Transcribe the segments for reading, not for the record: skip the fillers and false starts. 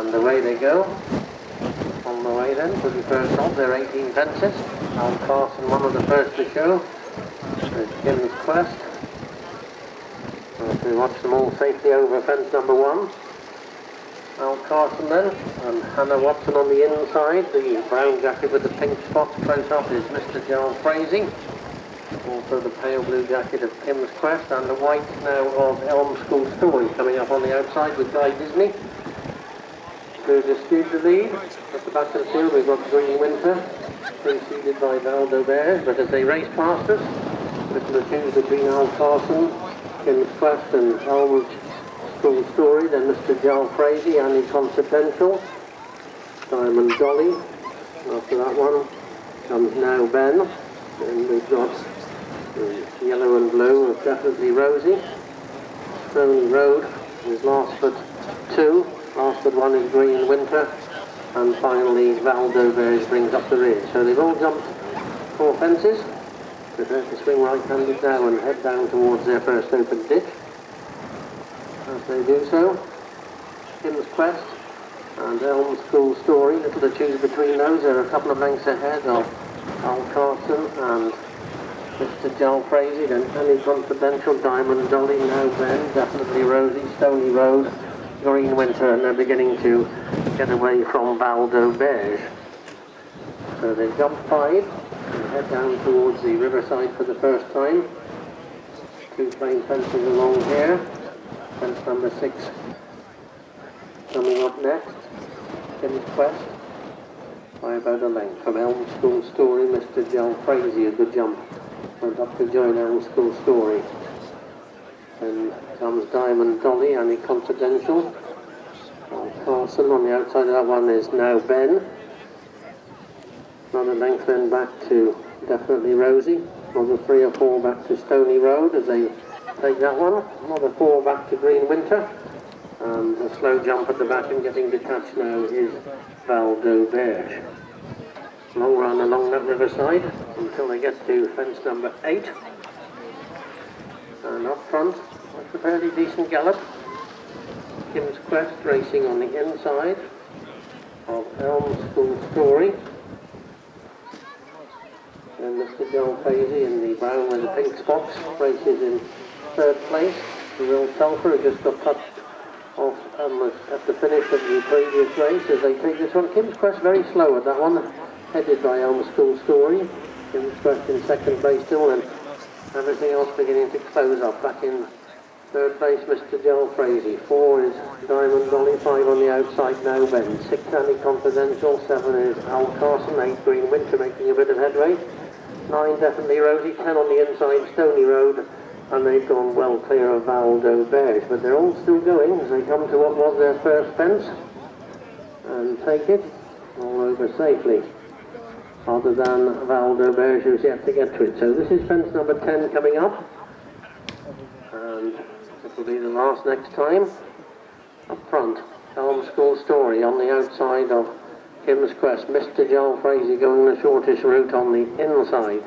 And away they go. On the way then to the first of their 18 fences. Al Carson, one of the first to show. There's Kim's Quest. We watch them all safely over fence number 1. Al Carson then, and Hannah Watson on the inside. The brown jacket with the pink spots close up is Mr. Joel Frazee. Also the pale blue jacket of Kim's Quest, and the white now of Elm School Story coming up on the outside with Guy Disney. To dispute the lead, at the back of the field we've got Green Winter, preceded by Valdo Bears, but as they race past us, little the tunes between Al Carson, Kim's Quest and Elm School Story, then Mr. Joel Frazee, Annie Confidential, Diamond Dolly. After that one comes Now Ben, and we've got the yellow and blue of Definitely Rosie. Stony Road is last but 2, last but 1 is Green Winter, and finally Valdo Bears brings up the rear. So they've all jumped 4 fences, prepare to swing right-handed now and head down towards their first open ditch. As they do so, Kim's Quest and Elm School Story, little to choose between those. They're a couple of lengths ahead of Al Carson and Mr. Joel Frazee, then Annie Confidential, Diamond Dolly, Now Ben, Definitely Rosie, Stony Road, Green Winter, and they're beginning to get away from Valdo Bears. So they jump 5 and head down towards the riverside for the first time. 2 plain fences along here. Fence number 6 coming up next. Kim's Quest by about a length from Elm School Story. Mr. Joel Frazee, a good jump, went up to join Elm School Story. Then comes Diamond Dolly, Annie Confidential. Al Carson on the outside of that one is Now Ben. Another length then back to Definitely Rosie. Another 3 or 4 back to Stony Road as they take that one. Another 4 back to Green Winter. And a slow jump at the back and getting detached now is Valdo Bears. Long run along that riverside until they get to fence number 8. And up front, that's a fairly decent gallop. Kim's Quest racing on the inside of Elm School Story. And Mr. Joel Frazee in the brown with the pink spots races in 3rd place. The Will Telfer just got touched off at the finish of the previous race as they take this one. Kim's Quest very slow at that one, headed by Elm School Story. Kim's Quest in 2nd place still, and everything else beginning to close up. Back in 3rd place, Mr. Joel Frazee. 4 is Diamond Dolly, 5 on the outside, Now Ben. 6 Annie Confidential, 7 is Al Carson, 8 Green Winter making a bit of headway. 9 Definitely Rosie, 10 on the inside, Stony Road, and they've gone well clear of Valdo Bears, but they're all still going as they come to what was their first fence and take it all over safely, other than Valdo Bears who's yet to get to it. So this is fence number 10 coming up, and it will be the last next time. Up front, Elm School Story on the outside of Kim's Quest. Mr. Joel Frazee going the shortest route on the inside.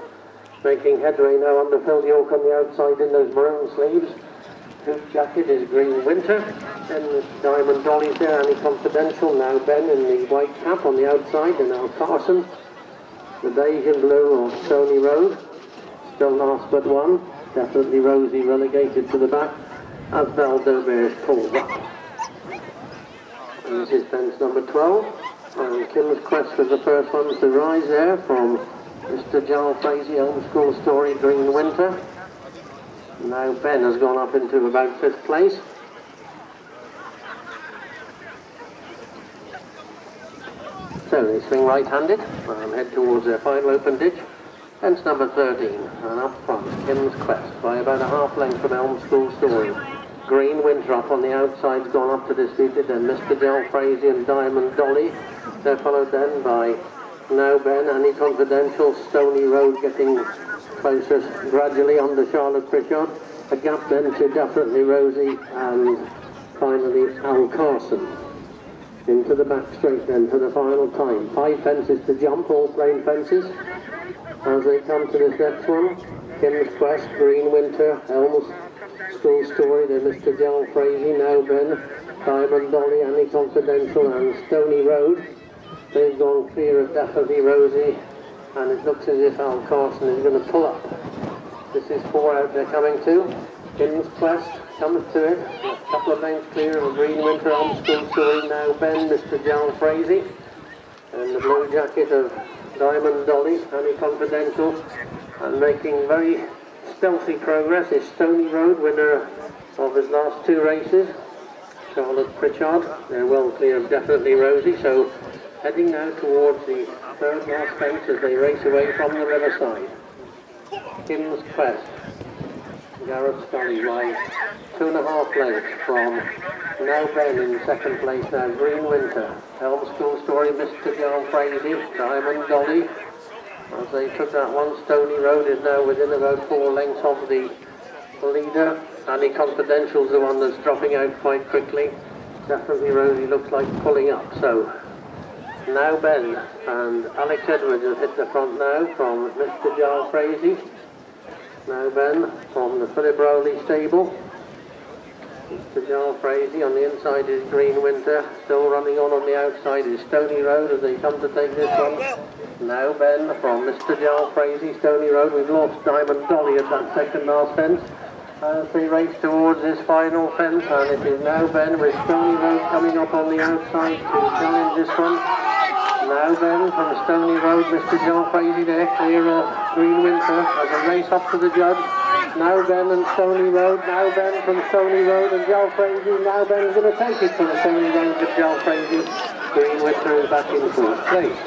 Making headway now under Phil York on the outside in those maroon sleeves. Hoop jacket is Green Winter. Then Diamond Dolly's there, Annie Confidential. Now Ben in the white cap on the outside, and Al Carson. The beige and blue of Stony Road. Still last but 1. Definitely Rosie relegated to the back as Valdo Bears pulls up. And this is fence number 12. And Kim's Quest was the first ones to rise there from Mr. Joel Frazee, Elm School Story, Green Winter. Now Ben has gone up into about 5th place. So they swing right-handed and head towards their final open ditch. Fence number 13, and up front, Kim's Quest by about a half length from Elm School Story. Green Winter up on the outside's gone up to disputed, then Mr. Joel Frazee and Diamond Dolly. They're followed then by Now Ben, Annie Confidential, Stony Road getting closer gradually under Charlotte Pritchard. A gap then to Definitely Rosie, and finally Al Carson. Into the back straight then for the final time. 5 fences to jump, all plain fences. As they come to this next one, Kim's Quest, Green Winter, Elm School Story, then Mr. Joel Frazee, Now Ben, Diamond Dolly, Annie Confidential and Stony Road. They've gone clear of Daffodil Rosie, and it looks as if Al Carson is going to pull up. This is 4 out they're coming to. King's Quest comes to it, a couple of lengths clear of Green Winter, Elm School Story, Now Ben, Mr. John Frazee, and the blue jacket of Diamond Dolly, Annie Confidential, and making very stealthy progress is Stony Road, winner of his last 2 races, Charlotte Pritchard. They're well clear of Definitely Rosie, so heading now towards the 3rd last fence as they race away from the riverside. King's Quest, Garrett Scully by 2.5 lengths from Now Ben in 2nd place now, Green Winter, Elm School Story, Mr. John Frazee, Diamond Dolly. As they took that one, Stony Road is now within about 4 lengths of the leader. Annie Confidential's the one that's dropping out quite quickly. Definitely Rosie looks like pulling up, so Now Ben and Alex Edwards have hit the front now from Mr. John Frazee. Now Ben from the Philip Rowley stable. Mr. John Frazee, on the inside is Green Winter, still running on the outside is Stony Road as they come to take this one. Now Ben from Mr. John Frazee, Stony Road. We've lost Diamond Dolly at that 2nd last fence as they race towards this final fence, and it is Now Ben with Stony Road coming up on the outside to challenge this one. Now Ben from Stony Road, Mr. John Frazee there, clear of Green Winter as a race up to the judge. Now Ben and Stony Road, Now Ben from Stony Road and John Frazee. Now Ben's going to take it from Stony Road to John Frazee. Green Winter is back in 4th place.